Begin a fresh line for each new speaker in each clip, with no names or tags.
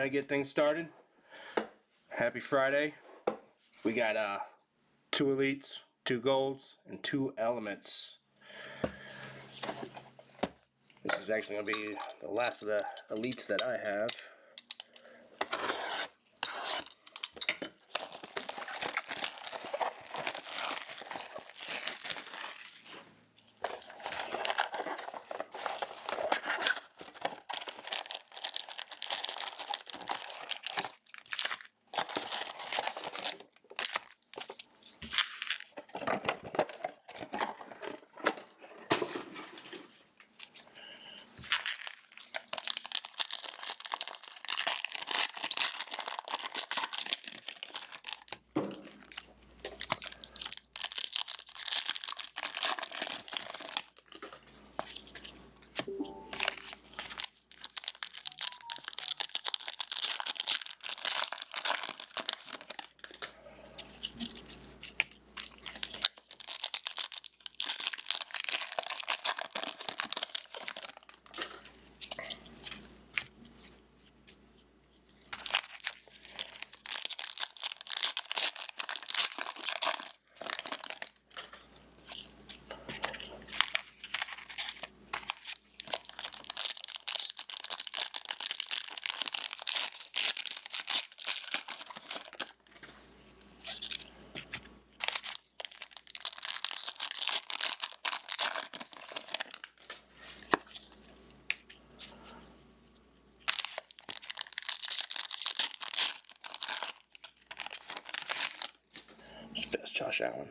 plan to get things started. Happy Friday. We got 2 elites, 2 golds, and 2 elements. This is actually going to be the last of the elites that I have. That's Josh Allen.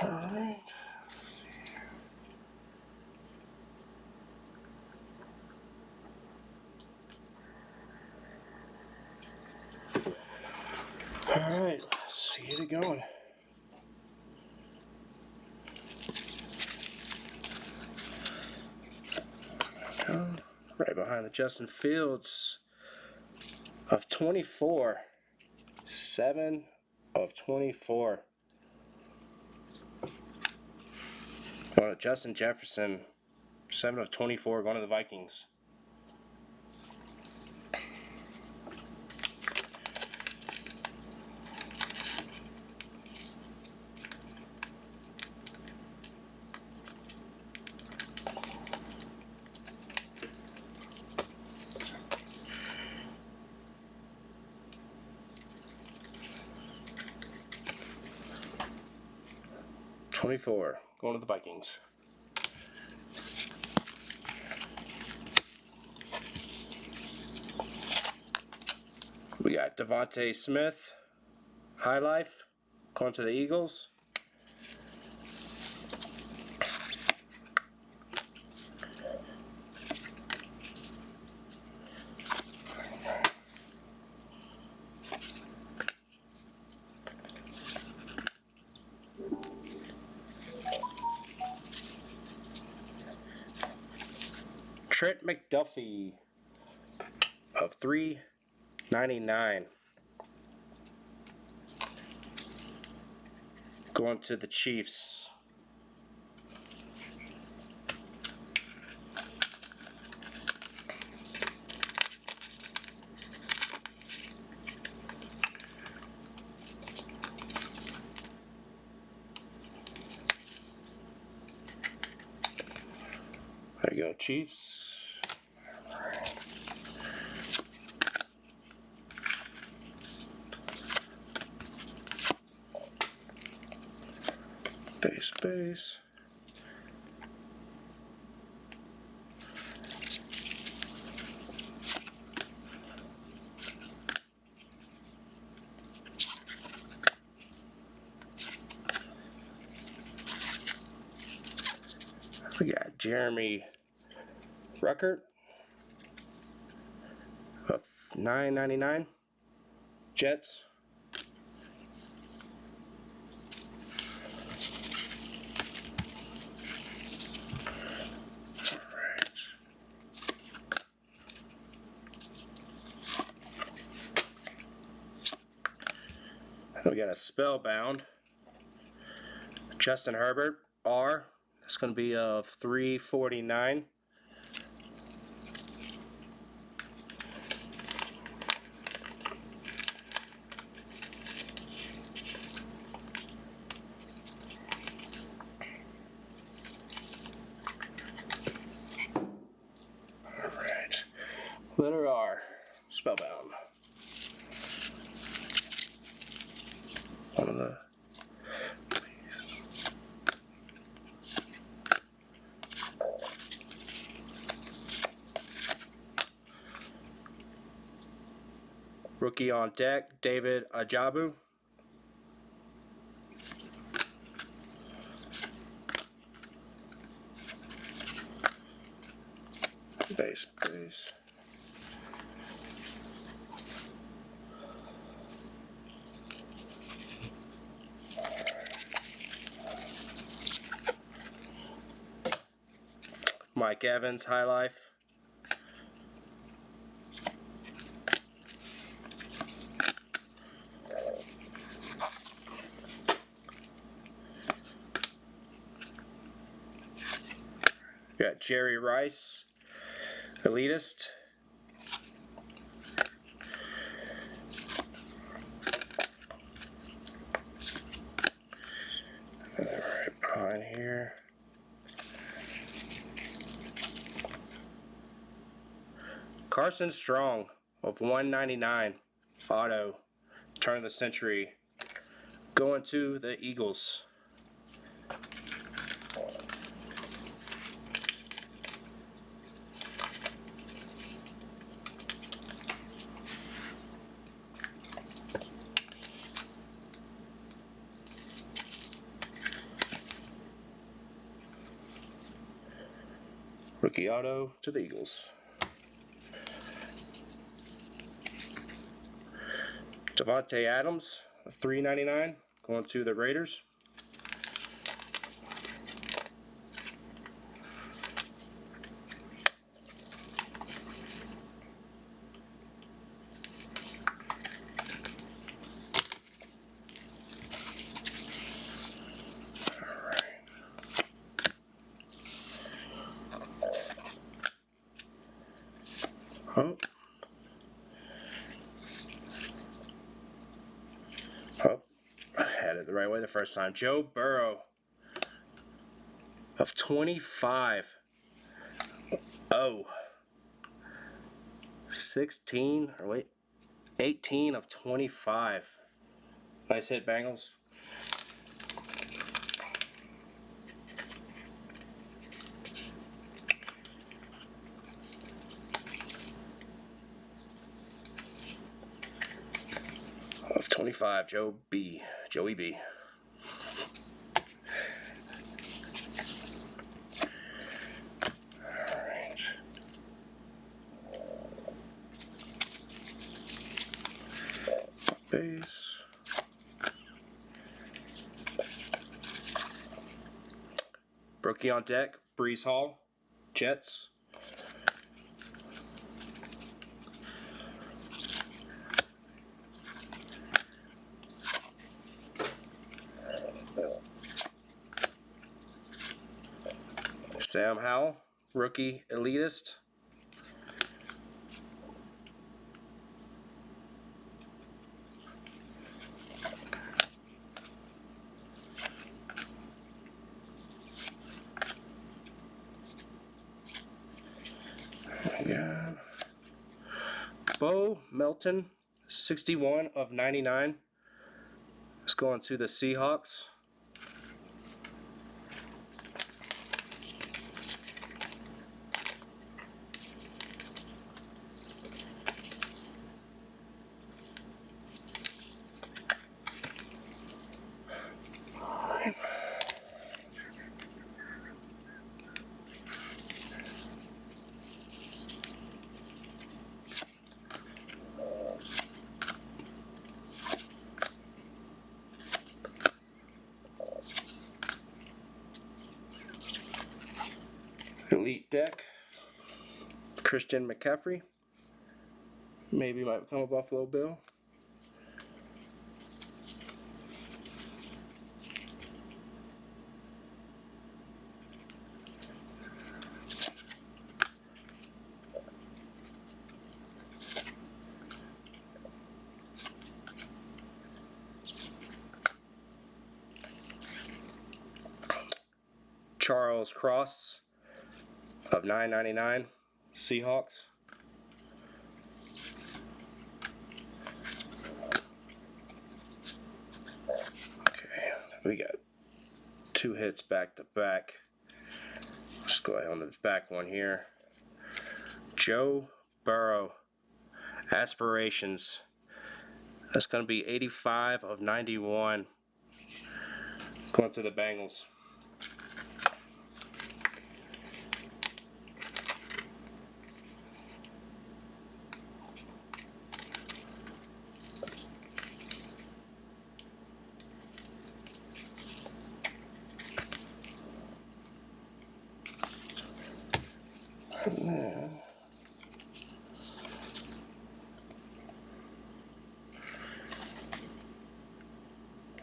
Alright. Alright, let's get it going. Right behind the Justin Fields of 24. 7 of 24. Well, Justin Jefferson, 7 of 24, going to the Vikings. $24, going to the Vikings. We got Devontae Smith, High Life, going to the Eagles. Trent McDuffie of $3.99. Going to the Chiefs. There you go, Chiefs. Base. We got Jeremy Ruckert of $9.99. Jets. We got a Spellbound. Justin Herbert, R. That's going to be of $3.49. Alright. Letter R. Spellbound. One of the rookie on deck, David Ajabu. Base. Mike Evans, High Life. We got Jerry Rice, Elitist. Alright, behind here. Carson Strong of $1.99. Auto. Turn of the century. Going to the Eagles. Rookie auto to the Eagles. Davante Adams, $3.99, going to the Raiders. Oh, I had it the right way the first time. Joe Burrow of 25. Oh, 16, or wait, 18 of 25. Nice hit, Bengals. 25, Joey B. Alright. Base. Brookie on deck, Breeze Hall, Jets. Sam Howell, rookie elitist. Yeah. Bo Melton, 61 of 99. It's going to the Seahawks. Elite deck, Christian McCaffrey. Maybe might become a Buffalo Bill. Charles Cross of 9.99, Seahawks. Okay, we got 2 hits back to back. Let's go ahead on the back one here. Joe Burrow, Aspirations. That's going to be 85 of 91. Going to the Bengals.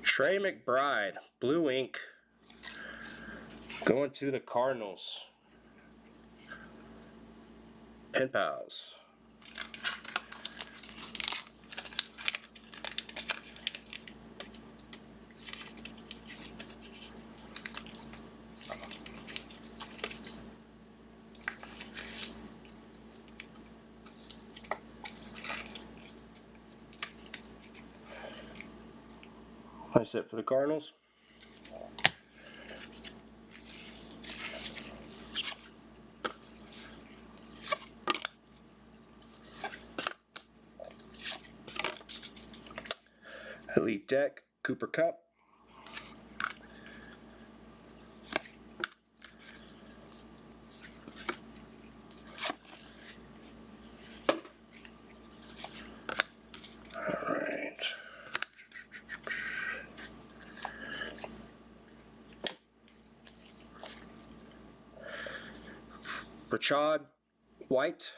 Trey McBride, blue ink. Going to the Cardinals. Pen Pals. That's it for the Cardinals. Elite deck, Cooper Kupp. Alright. Rashad White,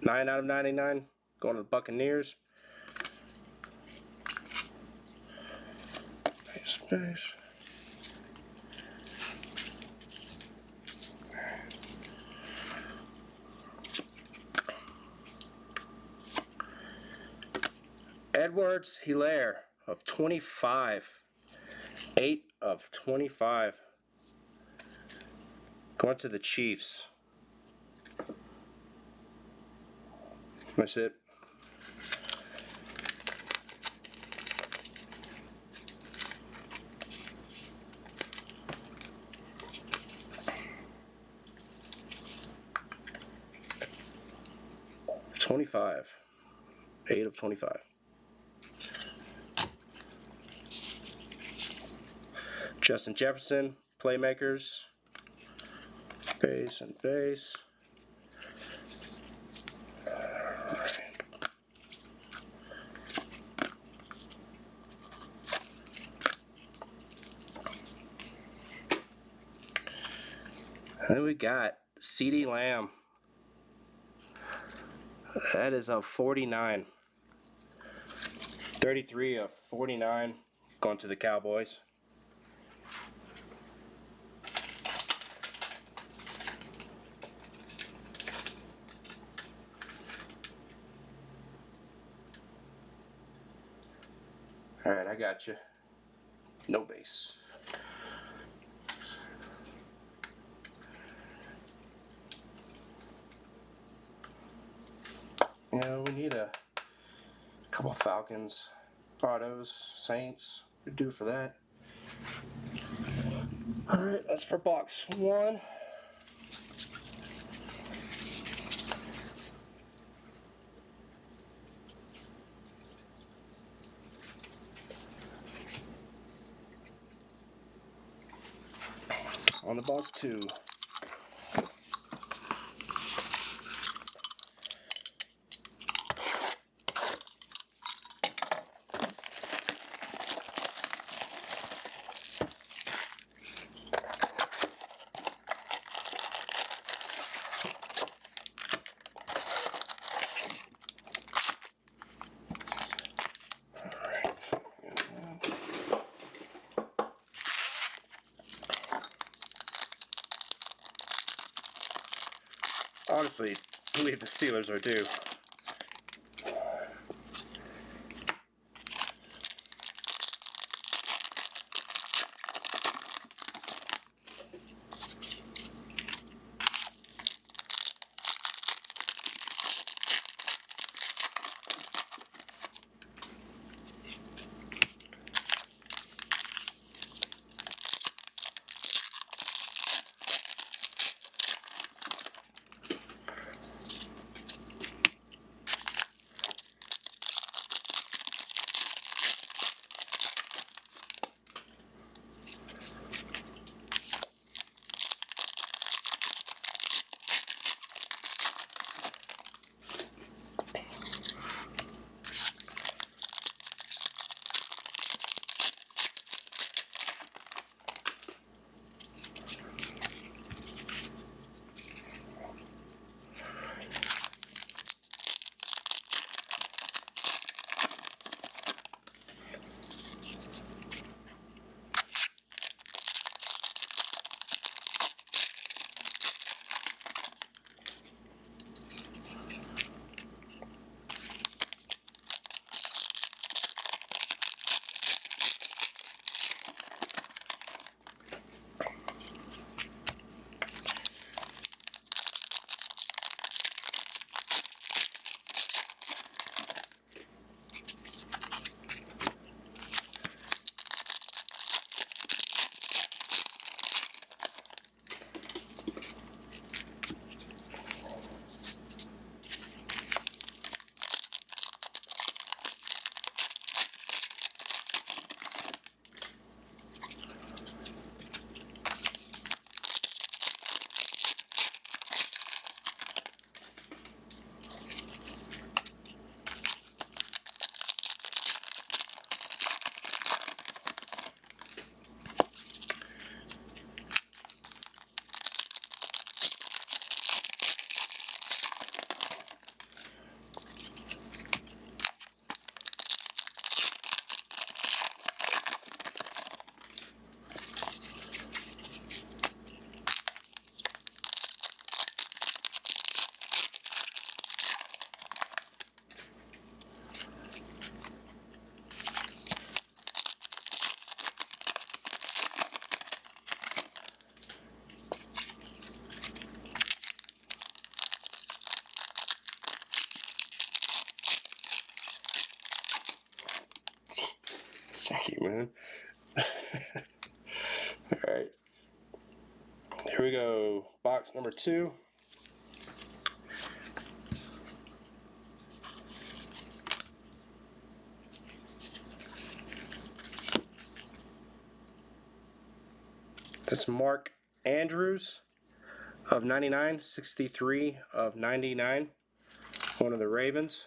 9 out of 99. Going to the Buccaneers. Space. Edwards Hilaire of 25. 8 of 25. Going to the Chiefs. That's it. $25. 8 of 25. Justin Jefferson, playmakers, base and base. And then we got CeeDee Lamb. That is a 49. 33 of 49 going to the Cowboys. All right, I got you. No base. Yeah, we need a couple Falcons, autos, Saints. We're due for that. All right, that's for box 1. On the box 2. Honestly, I believe the Steelers are due. Thank you, man. All right. Here we go. Box number 2. That's Mark Andrews of 99, 63 of 99, one of the Ravens.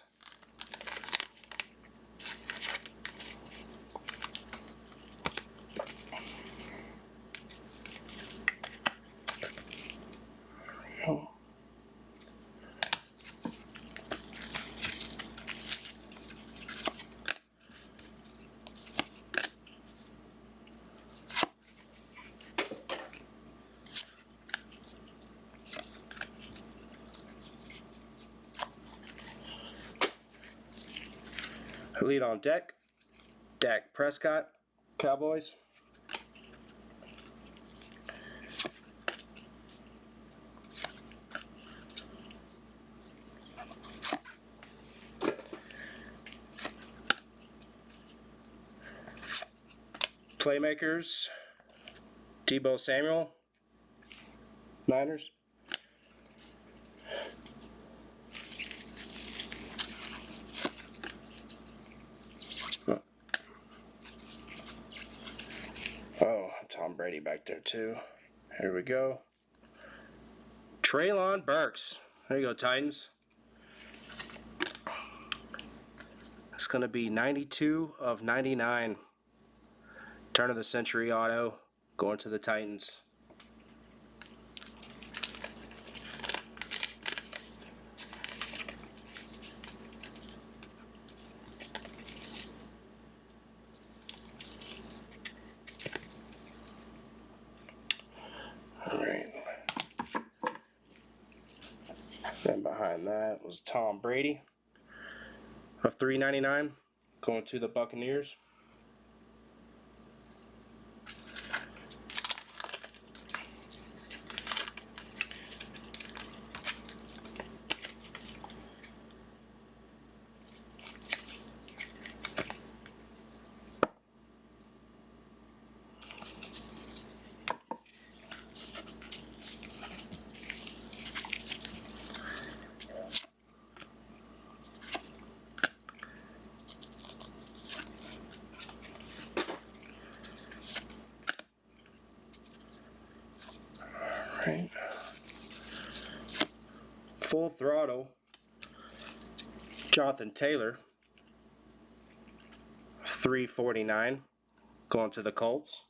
Lead on deck, Dak Prescott, Cowboys. Playmakers, Deebo Samuel, Niners. Oh, Tom Brady back there too. Here we go. Treylon Burks. There you go, Titans. It's going to be 92 of 99. Turn of the century auto going to the Titans. All right. Then behind that was Tom Brady of 399 going to the Buccaneers. Right. Full Throttle, Jonathan Taylor, 349, going to the Colts.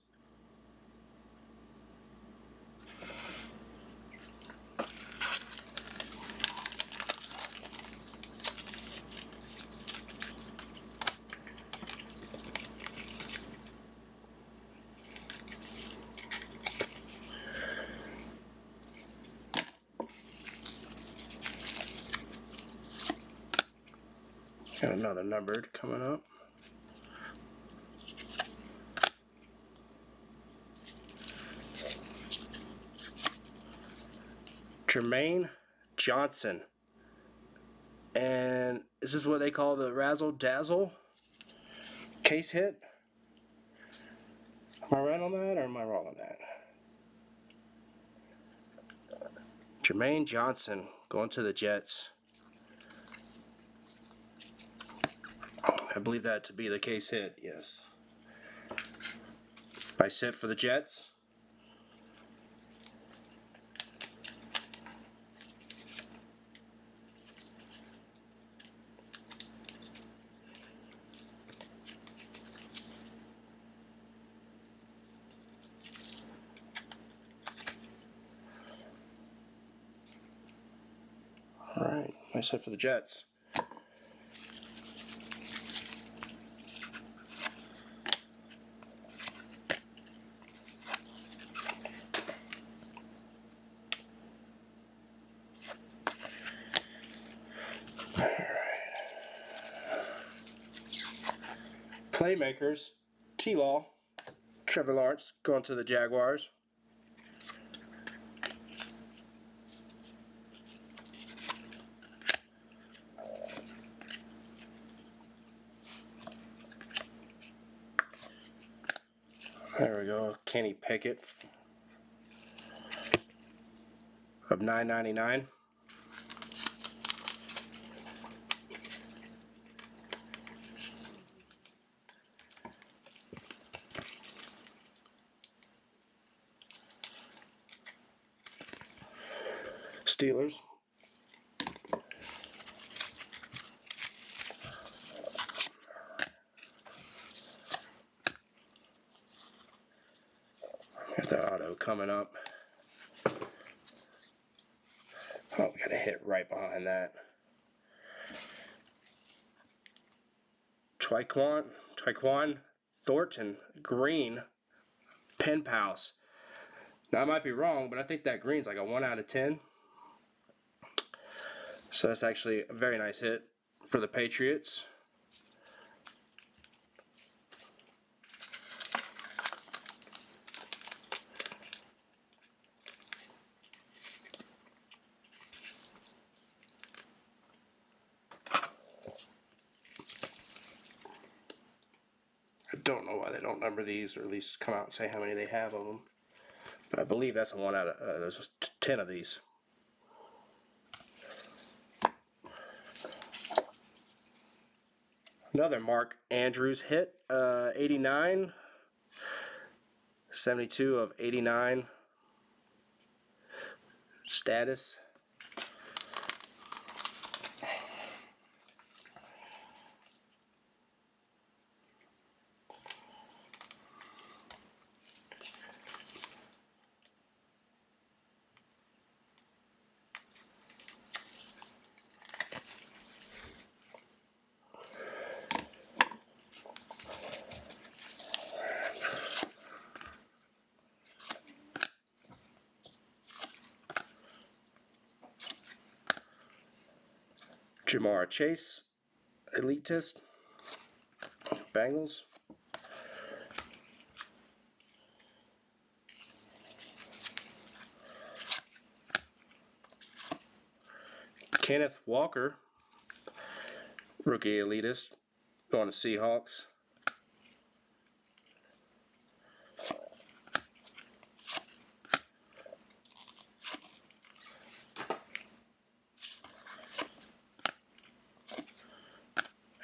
Got another numbered coming up. Jermaine Johnson. And is this what they call the Razzle Dazzle case hit? Am I right on that or am I wrong on that? Jermaine Johnson going to the Jets. I believe that to be the case hit, yes. Nice hit for the Jets. All right, nice hit for the Jets. All right. Playmakers, T-Law, Trevor Lawrence going to the Jaguars. There we go, Kenny Pickett of 999. Steelers. Got the auto coming up. Oh, we got a hit right behind that. Tyquan Thornton, green, pen pals. Now I might be wrong, but I think that green's like a 1 out of 10. So that's actually a very nice hit for the Patriots. I don't know why they don't number these, or at least come out and say how many they have of them. But I believe that's a 1 out of, there's 10 of these. Another Mark Andrews hit, 89, 72 of 89 status. Jamar Chase, elitist, Bengals. Kenneth Walker, rookie elitist, going to Seahawks.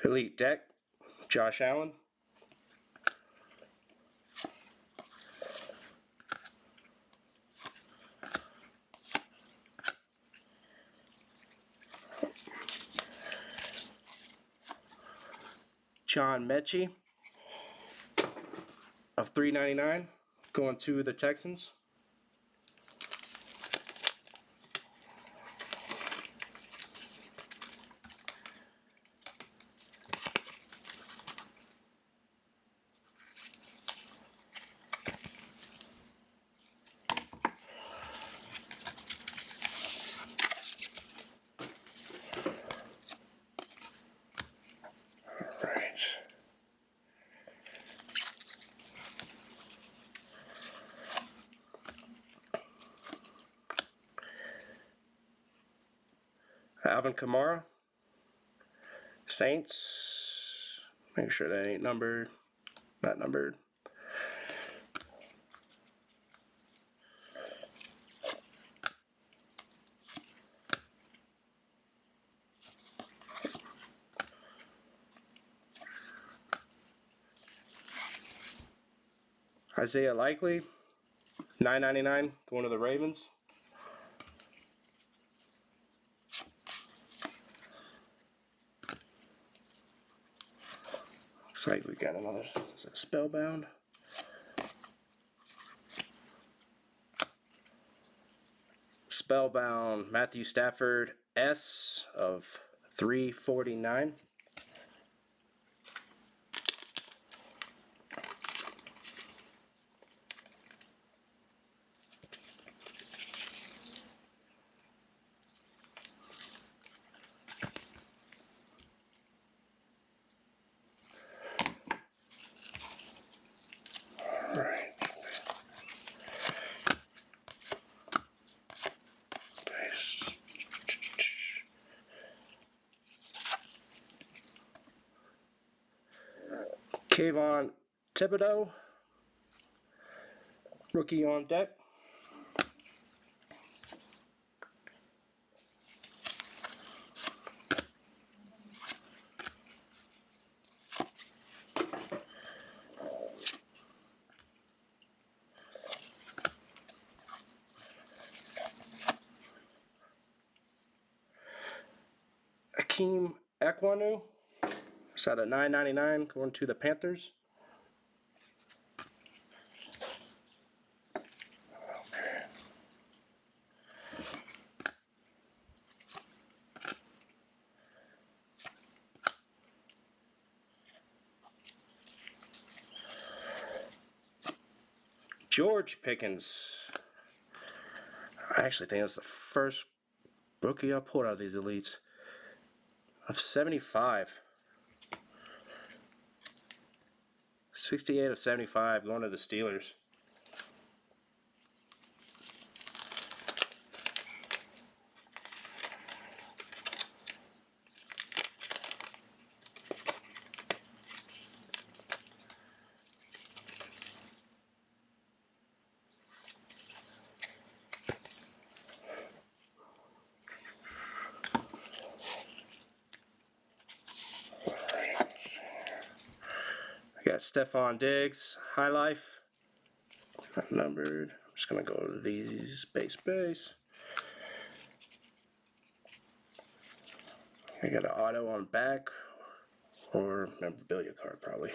Elite deck, Josh Allen. John Mechie of $3.99, going to the Texans. Alvin Kamara, Saints. Make sure that ain't numbered. Not numbered. Isaiah Likely, $9.99, going to the Ravens. Looks like we got another, is that Spellbound? Spellbound Matthew Stafford S of $3.49. Kayvon Thibodeau, rookie on deck. Hakeem Ekwonu. It's out of $9.99 going to the Panthers. George Pickens. I actually think that's the first rookie I pulled out of these elites. Of 75. 68 of 75 going to the Steelers. I got Stephon Diggs, High Life. Not numbered. I'm just going to go to these base. I got an auto on back or memorabilia card probably.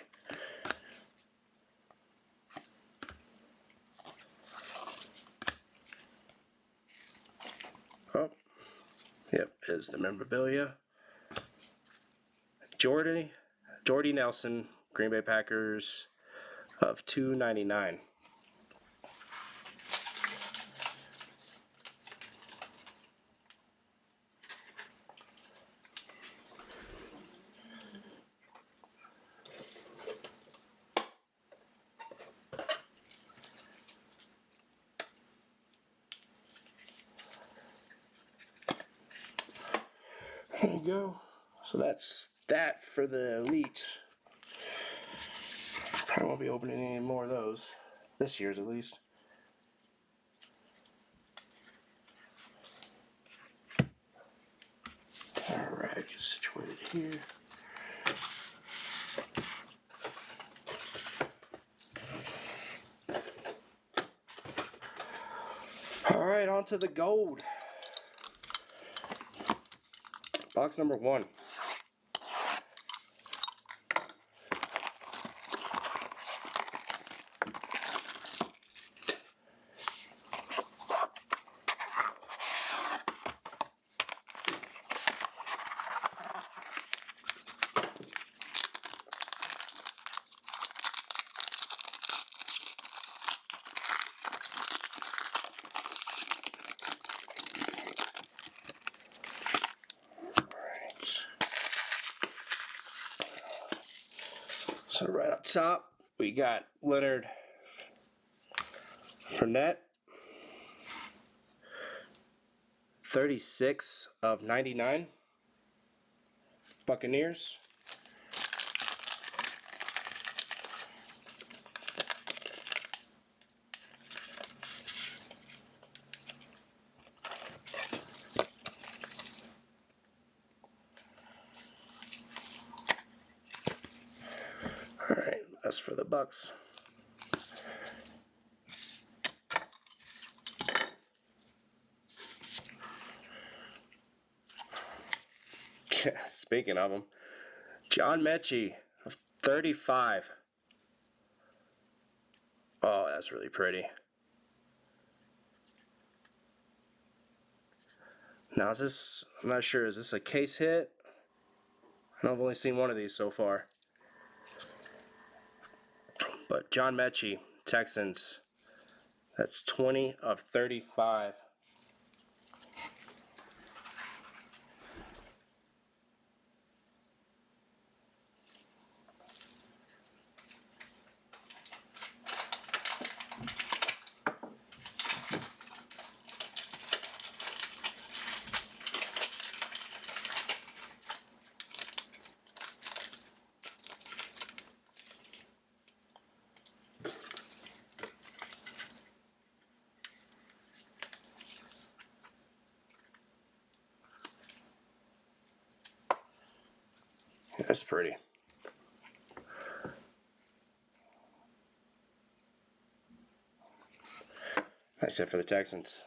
Oh, yep, is the memorabilia. Jordy Nelson, Green Bay Packers of $2.99. There you go. So that's that for the elite. Probably won't be opening any more of those. This year's at least. Alright, get situated here. Alright, on to the gold. Box number 1. So right up top, we got Leonard Fournette, 36 of 99, Buccaneers. All right, that's for the Bucks. Speaking of them, John Mechie of 35. Oh, that's really pretty. Now, is this, I'm not sure, is this a case hit? I've only seen one of these so far. But John Mechie, Texans, that's 20 of 35. That's pretty. That's it for the Texans.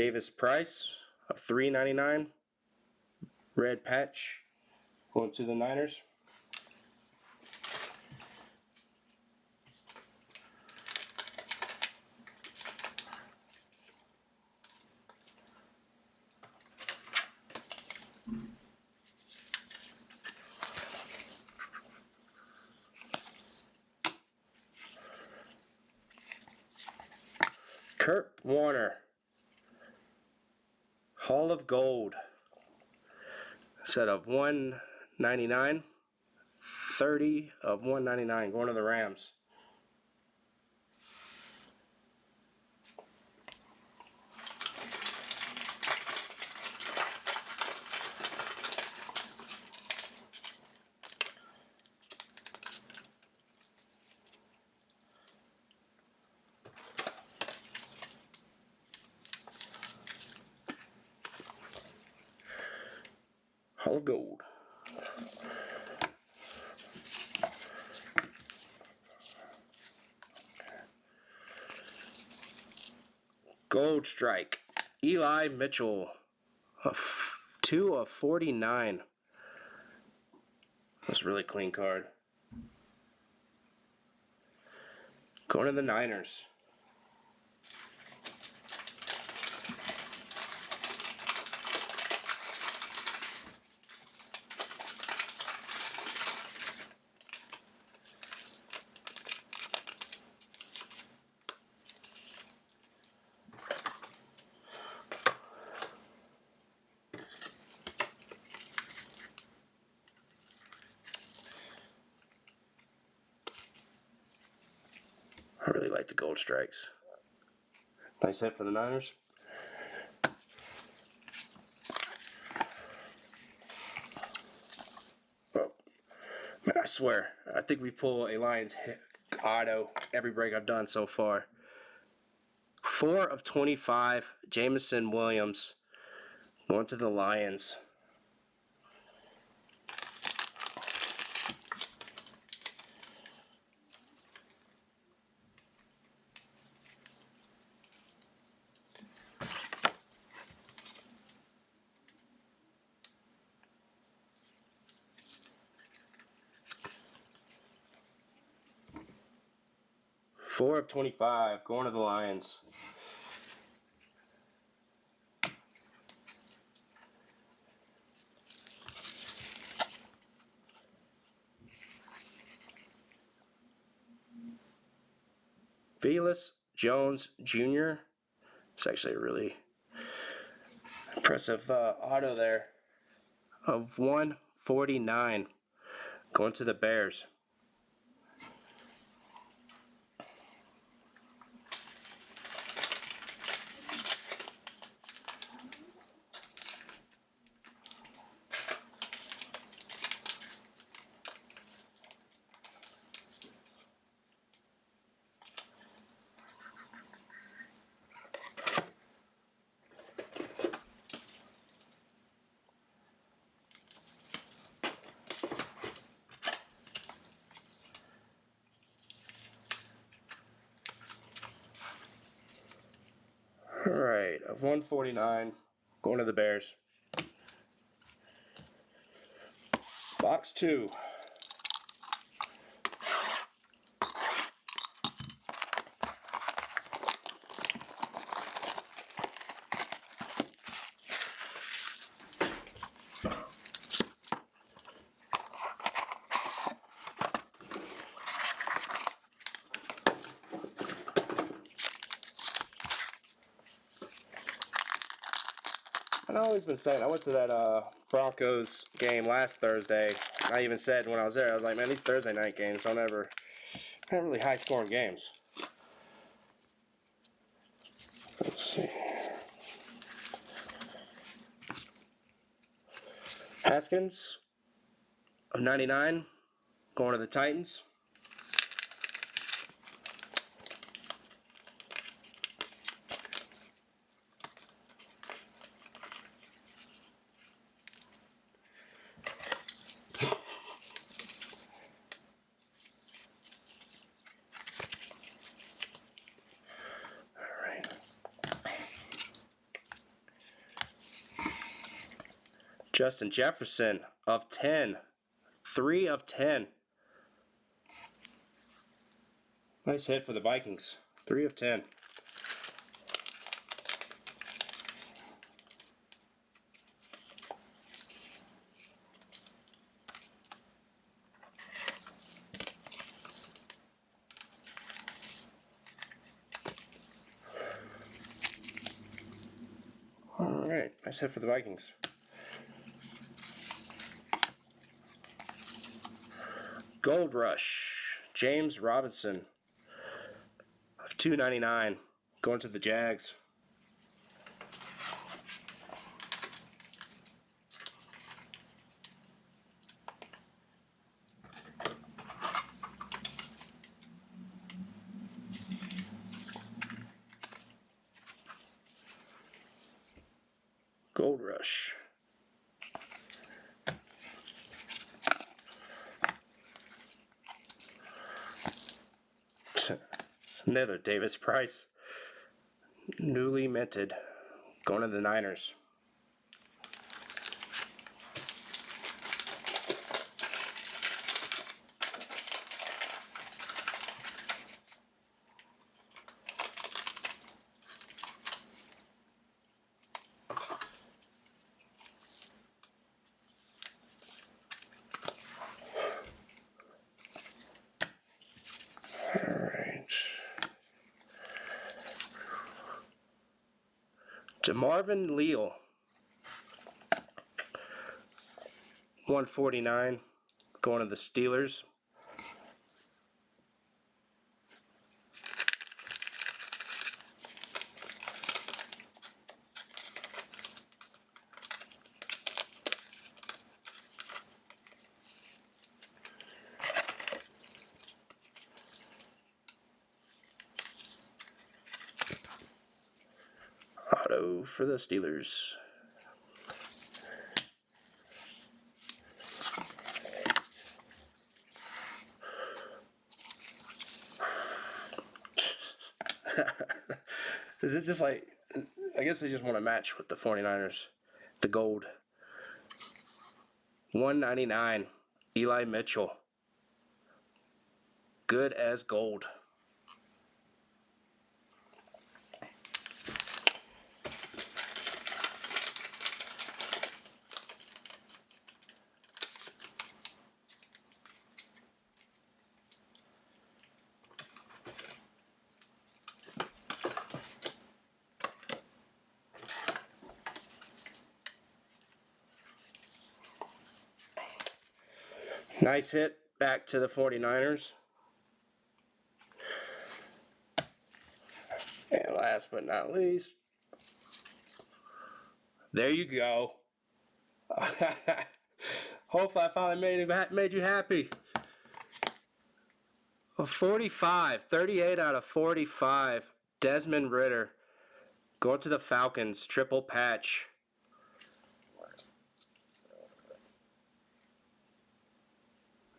Davis Price of $3.99. Red patch going to the Niners. Kurt Warner, Hall of Gold, set of 199, 30 of 199, going to the Rams. Hall of Gold. Gold Strike, Eli Mitchell, 2 of 49. That's a really clean card. Going to the Niners. I really like the Gold Strikes. Nice hit for the Niners. Oh, man, I swear, I think we pull a Lions hit auto every break I've done so far. 4 of 25, Jameson Williams, going to the Lions. Four of 25, going to the Lions. Velus Jones Jr. It's actually a really impressive auto there of 149, going to the Bears. All right, of 149, going to the Bears. Box 2. I've always been saying, I went to that Broncos game last Thursday. I even said when I was there, I was like, man, these Thursday night games don't ever have really high scoring games. Let's see. Haskins of 99, going to the Titans. Justin Jefferson of 10. 3 of 10. Nice hit for the Vikings. 3 of 10. Alright, nice hit for the Vikings. Gold Rush. James Robinson of 299. Going to the Jags. Gold Rush. Another Davis Price. Newly minted. Going to the Niners. Alright. DeMarvin Leal. 149. Going to the Steelers. Auto for the Steelers. Is it just like, I guess they just want to match with the 49ers. The gold. 199. Eli Mitchell. Good as gold. Nice hit back to the 49ers. And last but not least, there you go. Hopefully I finally made you happy. A 45, 38 out of 45. Desmond Ridder. Going to the Falcons, triple patch.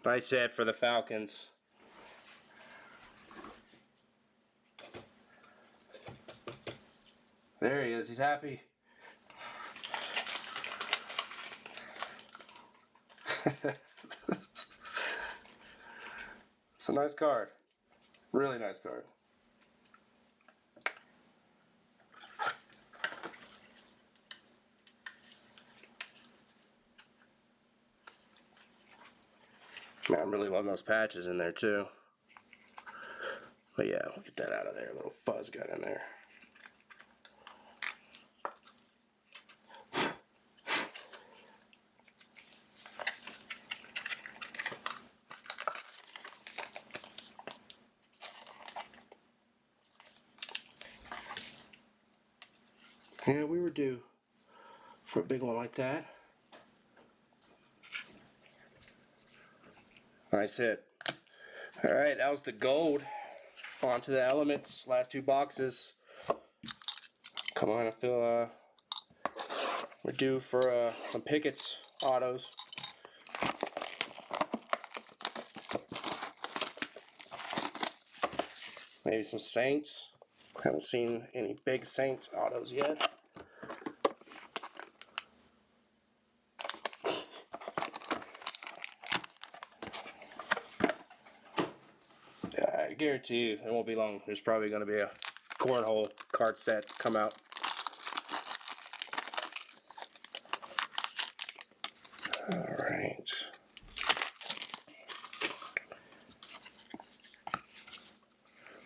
Nice hit for the Falcons. There he is. He's happy. It's a nice card. Really nice card. Man, I'm really loving those patches in there too. But yeah, we'll get that out of there. A little fuzz got in there. Yeah, we were due for a big one like that. Nice hit. All right, that was the gold. On to the elements. Last two boxes. Come on, I feel we're due for some Pickett's autos. Maybe some Saints. Haven't seen any big Saints autos yet. guarantee you it won't be long. There's probably going to be a cornhole card set come out. All right.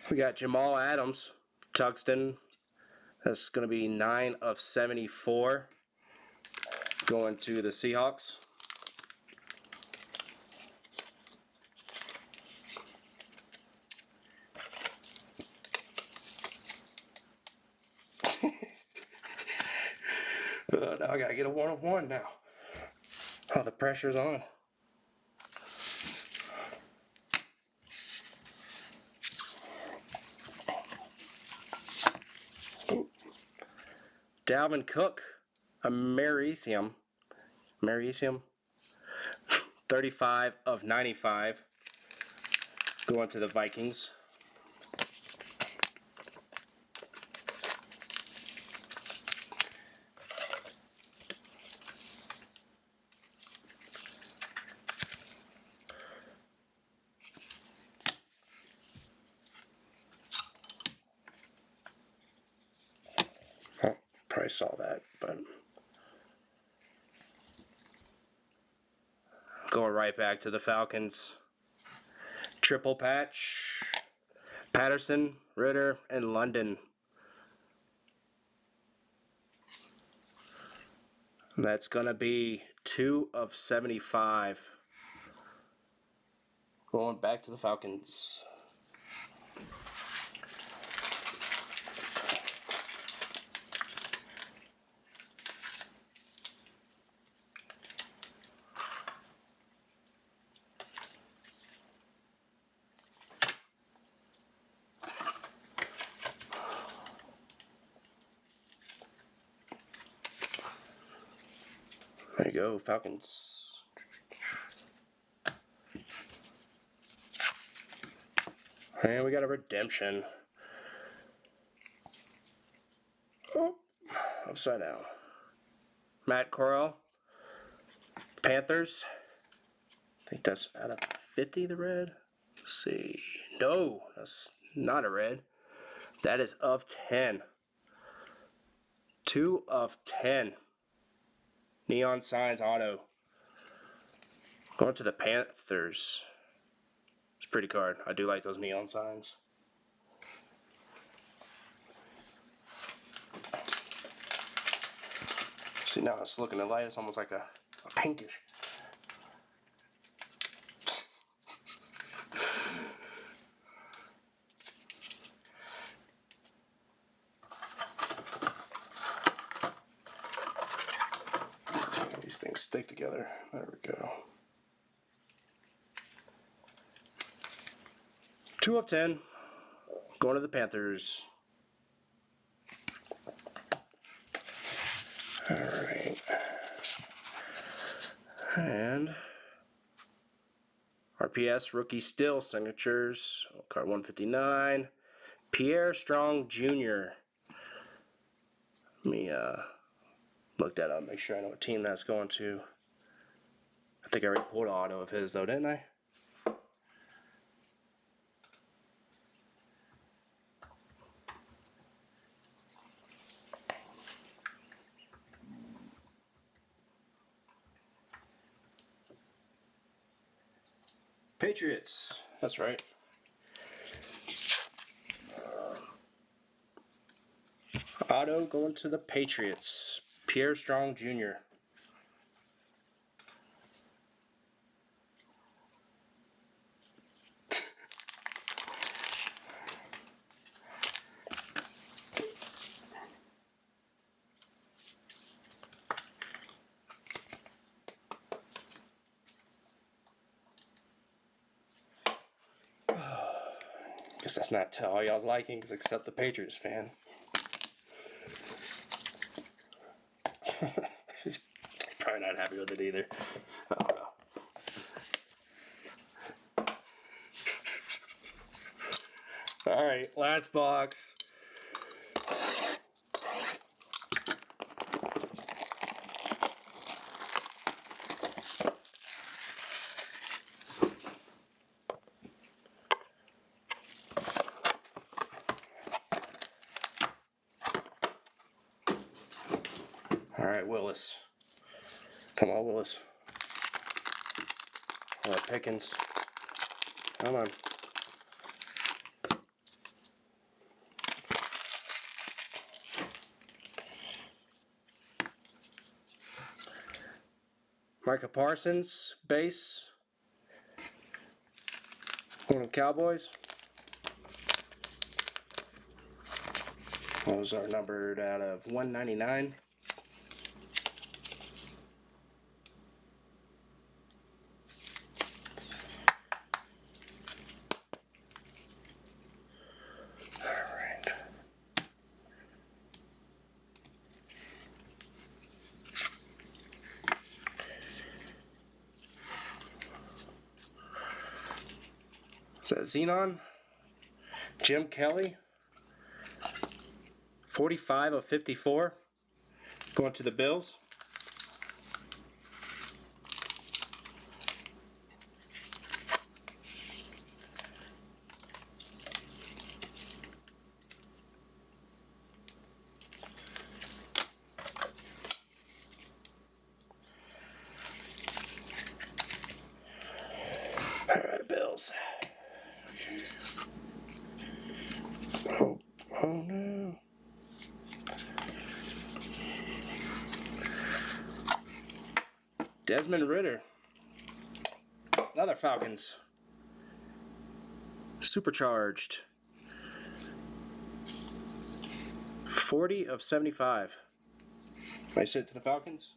We got Jamal Adams, Tungsten. That's going to be 9 of 74. Going to the Seahawks. Now I gotta get a 1 of 1 now. Oh, the pressure's on. Ooh. Dalvin Cook, a Marisium. 35 of 95. Going to the Vikings. Oh, probably saw that, but going right back to the Falcons. Triple patch. Patterson, Ritter, and London. That's going to be 2 of 75. Going back to the Falcons. There you go, Falcons. And we got a redemption. Oh, upside down. Matt Corral, Panthers. I think that's out of 50, the red. Let's see. No, that's not a red. That is of 10. 2 of 10. Neon Signs auto. Going to the Panthers. It's a pretty card. I do like those neon signs. See, now it's looking at light. It's almost like a pinkish. These things stick together. There we go. 2 of 10. Going to the Panthers. Alright. And RPS Rookie Still Signatures. Card 159. Pierre Strong Jr. Let me look that up, make sure I know what team that's going to. I think I already pulled an auto of his though, didn't I? Patriots. That's right. Auto going to the Patriots. Pierre Strong Jr. Guess that's not to all y'all's likings except the Patriots fan. She's probably not happy with it either. I don't know. Alright, last box. Willis. Come on, Willis. All right, Pickens. Come on. Micah Parsons, base. One of the Cowboys. Those are numbered out of 199. Is that Xenon? Jim Kelly. 45 of 54. Going to the Bills. All right, Bills. Oh no. Desmond Ridder. Another Falcons. Supercharged. 40 of 75. Nice hit to the Falcons.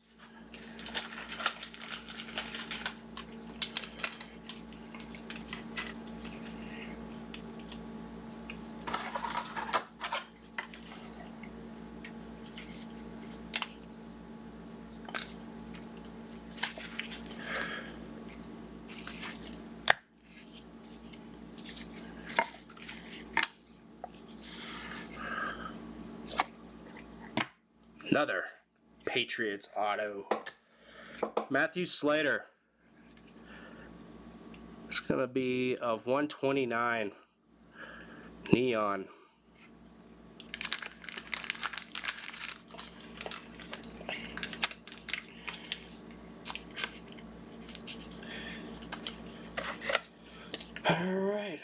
Another Patriots auto. Matthew Slater. It's going to be of 129. Neon. Alright,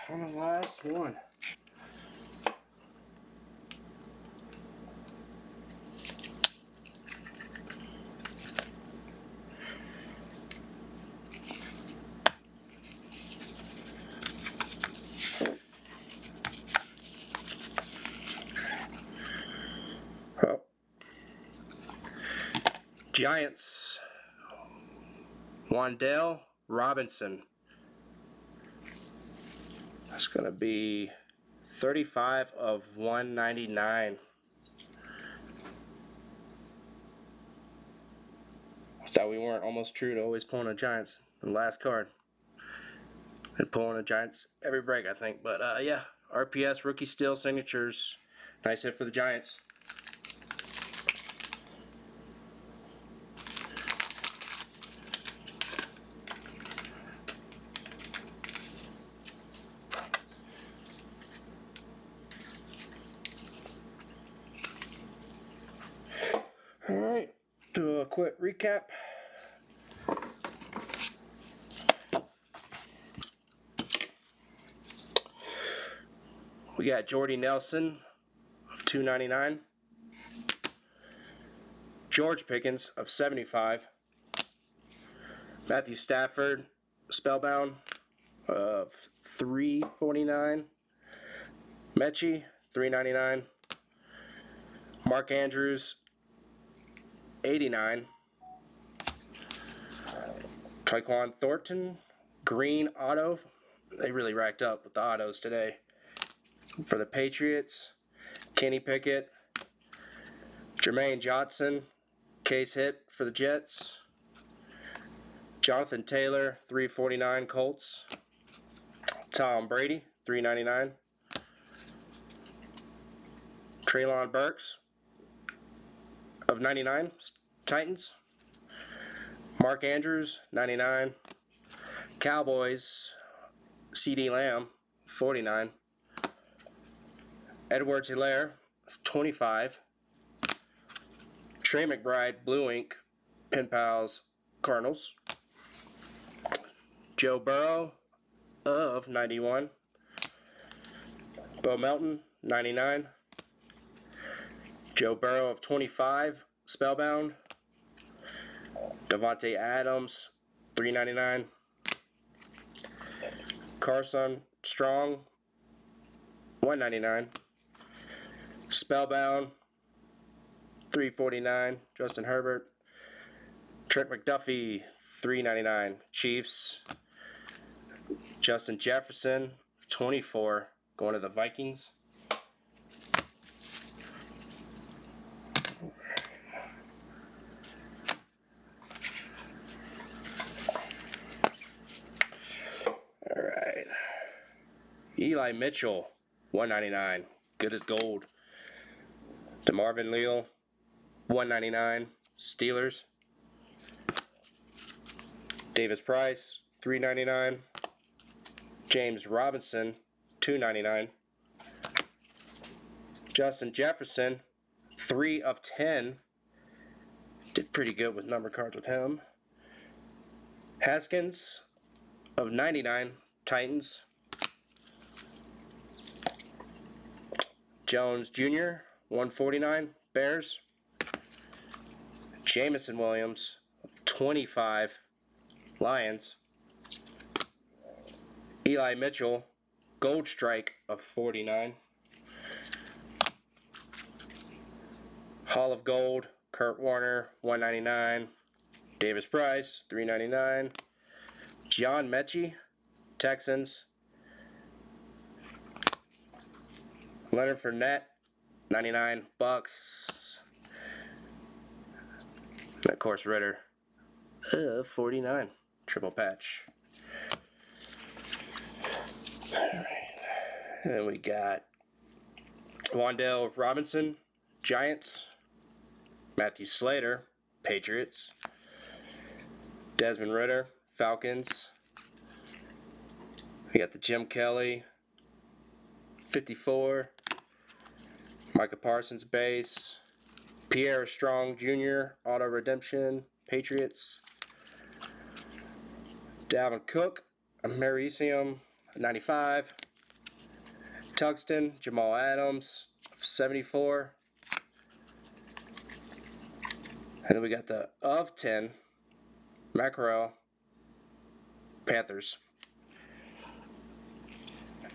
on the last one. Oh. Giants. Wan'Dale Robinson. That's going to be 35 of 199. Thought we weren't almost true to always pulling the Giants. The last card. And pulling the Giants every break, I think. But yeah, RPS, rookie steal signatures. Nice hit for the Giants. Alright, do a quick recap. We got Jordy Nelson of 299. George Pickens of 75. Matthew Stafford, Spellbound of 349. Mechie, 399. Mark Andrews, 89. Tyquan Thornton, green auto. They really racked up with the autos today. For the Patriots, Kenny Pickett, Jermaine Johnson, case hit for the Jets. Jonathan Taylor, 349 Colts. Tom Brady, 399. Treylon Burks of 99 Titans. Mark Andrews, 99. Cowboys, CeeDee Lamb, 49. Edwards-Helaire, 25. Trey McBride, Blue Ink, Pen Pals, Cardinals. Joe Burrow of 91. Bo Melton, 99. Joe Burrow of 25, Spellbound. Devontae Adams, 399. Carson Strong, 199. Spellbound, 349. Justin Herbert. Trent McDuffie, 399. Chiefs. Justin Jefferson, 24, going to the Vikings. All right. Eli Mitchell, 199. Good as gold. DeMarvin Leal, 199. Steelers. Davis Price, 399. James Robinson, 299. Justin Jefferson, 3 of 10. Did pretty good with number cards with him. Haskins of 99, Titans. Jones Jr., 149, Bears. Jameson Williams, 25, Lions. Eli Mitchell, Gold Strike of 49. Hall of Gold, Kurt Warner, 199. Davis Price, 399. John Mechie, Texans. Leonard Fournette, 99 bucks. And of course, Ritter, 49. Triple patch. All right. And then we got Wan'Dale Robinson, Giants. Matthew Slater, Patriots. Desmond Ritter, Falcons. We got the Jim Kelly, 54. Micah Parsons base. Pierre Strong Jr., Auto Redemption, Patriots. Dalvin Cook, Americium, 95. Tuxton, Jamal Adams, 74. And then we got the of 10, Mackerel, Panthers.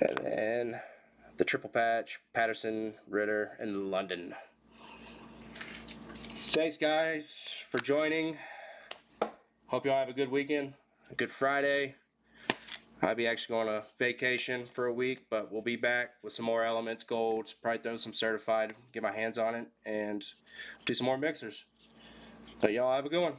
And then the triple patch, Patterson, Ritter, and London. Thanks, guys, for joining. Hope you all have a good weekend, a good Friday. I'll be actually going on vacation for a week, but we'll be back with some more Elements Golds, probably throw some certified, get my hands on it, and do some more mixers. But y'all have a good one.